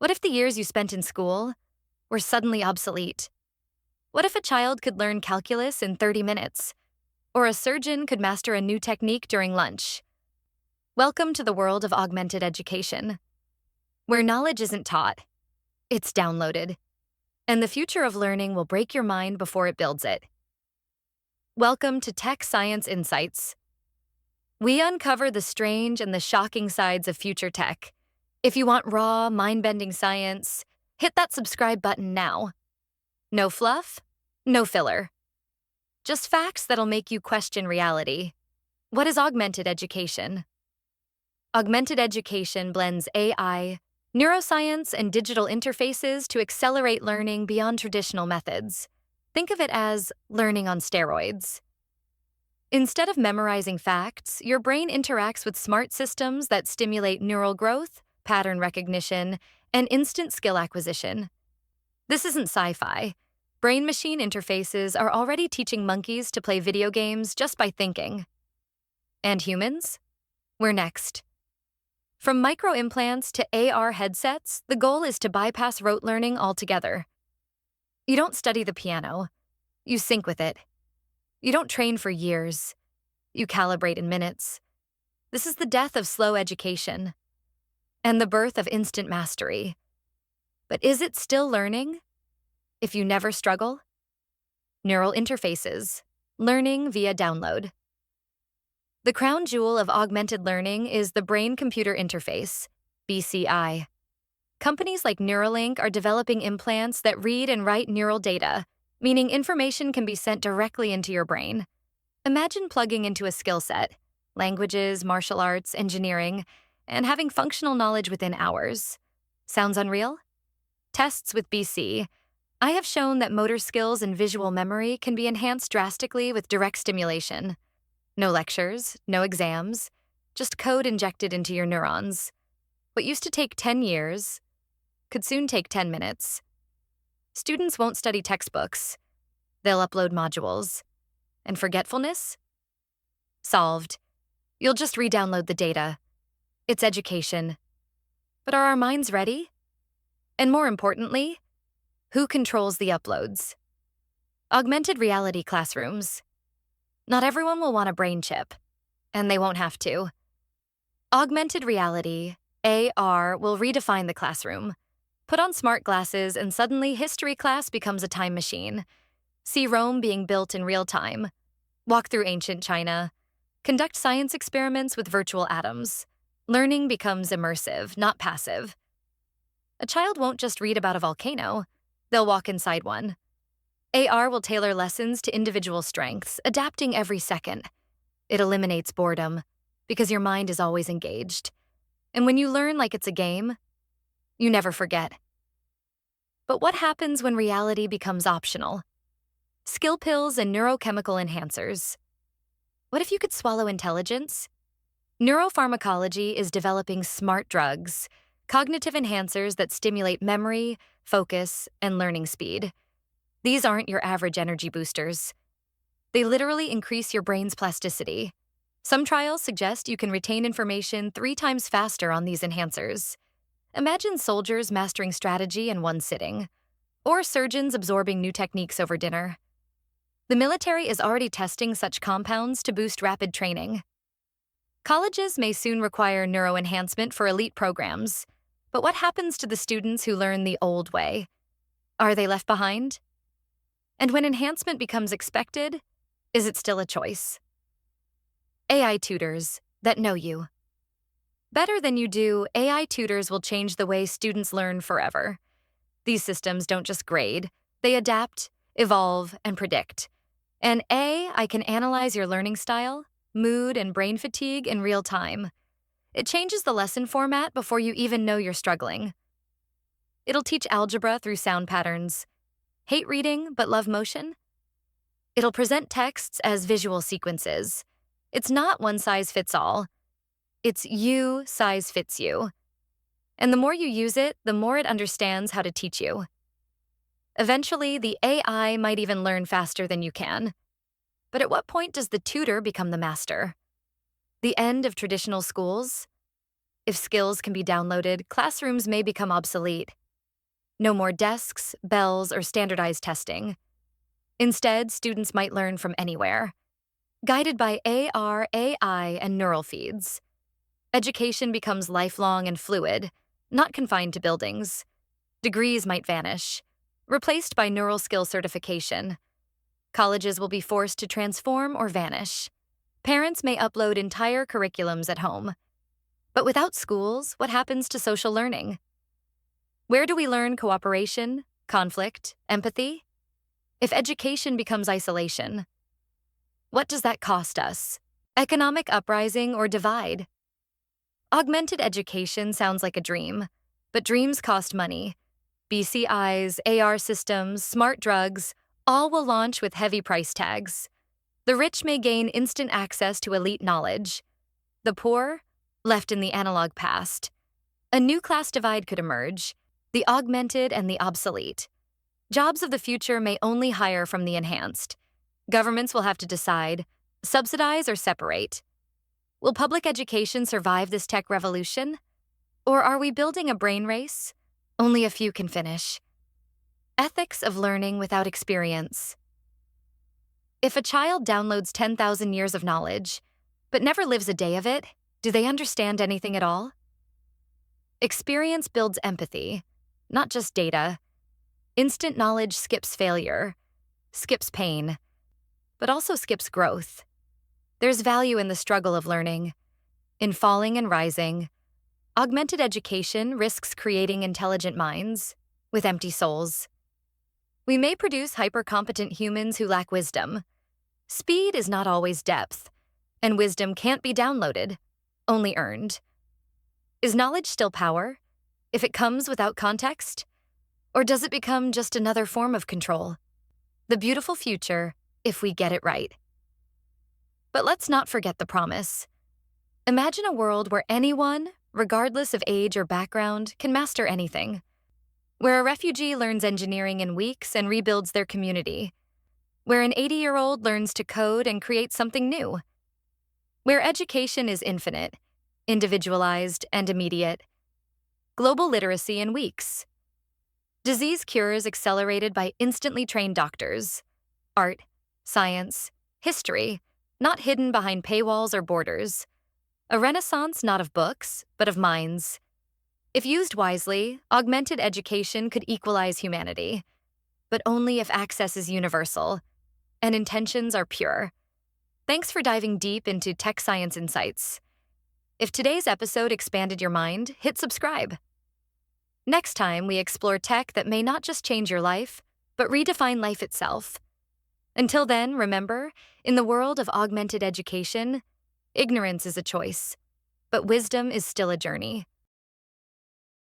What if the years you spent in school were suddenly obsolete? What if a child could learn calculus in 30 minutes? Or a surgeon could master a new technique during lunch? Welcome to the world of augmented education, where knowledge isn't taught, it's downloaded. And the future of learning will break your mind before it builds it. Welcome to Tech Science Insights. We uncover the strange and the shocking sides of future tech. If you want raw, mind-bending science, hit that subscribe button now. No fluff, no filler. Just facts that'll make you question reality. What is augmented education? Augmented education blends AI, neuroscience, and digital interfaces to accelerate learning beyond traditional methods. Think of it as learning on steroids. Instead of memorizing facts, your brain interacts with smart systems that stimulate neural growth, pattern recognition, and instant skill acquisition. This isn't sci-fi. Brain-machine interfaces are already teaching monkeys to play video games just by thinking. And humans? We're next. From microimplants to AR headsets, the goal is to bypass rote learning altogether. You don't study the piano. You sync with it. You don't train for years. You calibrate in minutes. This is the death of slow education and the birth of instant mastery. But is it still learning if you never struggle? Neural interfaces, learning via download. The crown jewel of augmented learning is the brain-computer interface, BCI. Companies like Neuralink are developing implants that read and write neural data, meaning information can be sent directly into your brain. Imagine plugging into a skill set, languages, martial arts, engineering, and having functional knowledge within hours. Sounds unreal? Tests with BC. I have shown that motor skills and visual memory can be enhanced drastically with direct stimulation. No lectures, no exams, just code injected into your neurons. What used to take 10 years could soon take 10 minutes. Students won't study textbooks. They'll upload modules. And forgetfulness? Solved. You'll just re-download the data. It's education. But are our minds ready? And more importantly, who controls the uploads? Augmented reality classrooms. Not everyone will want a brain chip, and they won't have to. Augmented reality, AR, will redefine the classroom. Put on smart glasses and suddenly history class becomes a time machine. See Rome being built in real time. Walk through ancient China. Conduct science experiments with virtual atoms. Learning becomes immersive, not passive. A child won't just read about a volcano. They'll walk inside one. AR will tailor lessons to individual strengths, adapting every second. It eliminates boredom, because your mind is always engaged. And when you learn like it's a game, you never forget. But what happens when reality becomes optional? Skill pills and neurochemical enhancers. What if you could swallow intelligence? Neuropharmacology is developing smart drugs, cognitive enhancers that stimulate memory, focus, and learning speed. These aren't your average energy boosters. They literally increase your brain's plasticity. Some trials suggest you can retain information 3 times faster on these enhancers. Imagine soldiers mastering strategy in one sitting, or surgeons absorbing new techniques over dinner. The military is already testing such compounds to boost rapid training. Colleges may soon require neuroenhancement for elite programs, but what happens to the students who learn the old way? Are they left behind? And when enhancement becomes expected, is it still a choice? AI tutors that know you. Better than you do, AI tutors will change the way students learn forever. These systems don't just grade, they adapt, evolve, and predict. And AI can analyze your learning style, mood, and brain fatigue in real time. It changes the lesson format before you even know you're struggling. It'll teach algebra through sound patterns. Hate reading but love motion? It'll present texts as visual sequences. It's not one size fits all. It's you size fits you. And the more you use it, the more it understands how to teach you. Eventually, the AI might even learn faster than you can. But at what point does the tutor become the master? The end of traditional schools? If skills can be downloaded, classrooms may become obsolete. No more desks, bells, or standardized testing. Instead, students might learn from anywhere, guided by AR, AI, and neural feeds. Education becomes lifelong and fluid, not confined to buildings. Degrees might vanish, replaced by neural skill certification. Colleges will be forced to transform or vanish. Parents may upload entire curriculums at home. But without schools, what happens to social learning? Where do we learn cooperation, conflict, empathy? If education becomes isolation, what does that cost us? Economic uprising or divide? Augmented education sounds like a dream, but dreams cost money. BCIs, AR systems, smart drugs, all will launch with heavy price tags. The rich may gain instant access to elite knowledge. The poor, left in the analog past. A new class divide could emerge, the augmented and the obsolete. Jobs of the future may only hire from the enhanced. Governments will have to decide, subsidize or separate. Will public education survive this tech revolution? Or are we building a brain race? Only a few can finish. Ethics of learning without experience. If a child downloads 10,000 years of knowledge, but never lives a day of it, do they understand anything at all? Experience builds empathy, not just data. Instant knowledge skips failure, skips pain, but also skips growth. There's value in the struggle of learning, in falling and rising. Augmented education risks creating intelligent minds with empty souls. We may produce hyper-competent humans who lack wisdom. Speed is not always depth, and wisdom can't be downloaded, only earned. Is knowledge still power, if it comes without context? Or does it become just another form of control? The beautiful future, if we get it right. But let's not forget the promise. Imagine a world where anyone, regardless of age or background, can master anything. Where a refugee learns engineering in weeks and rebuilds their community. Where an 80-year-old learns to code and create something new. Where education is infinite, individualized, and immediate. Global literacy in weeks. Disease cures accelerated by instantly trained doctors. Art, science, history, not hidden behind paywalls or borders. A renaissance not of books, but of minds. If used wisely, augmented education could equalize humanity, but only if access is universal and intentions are pure. Thanks for diving deep into tech science insights. If today's episode expanded your mind, hit subscribe. Next time, we explore tech that may not just change your life, but redefine life itself. Until then, remember, in the world of augmented education, ignorance is a choice, but wisdom is still a journey.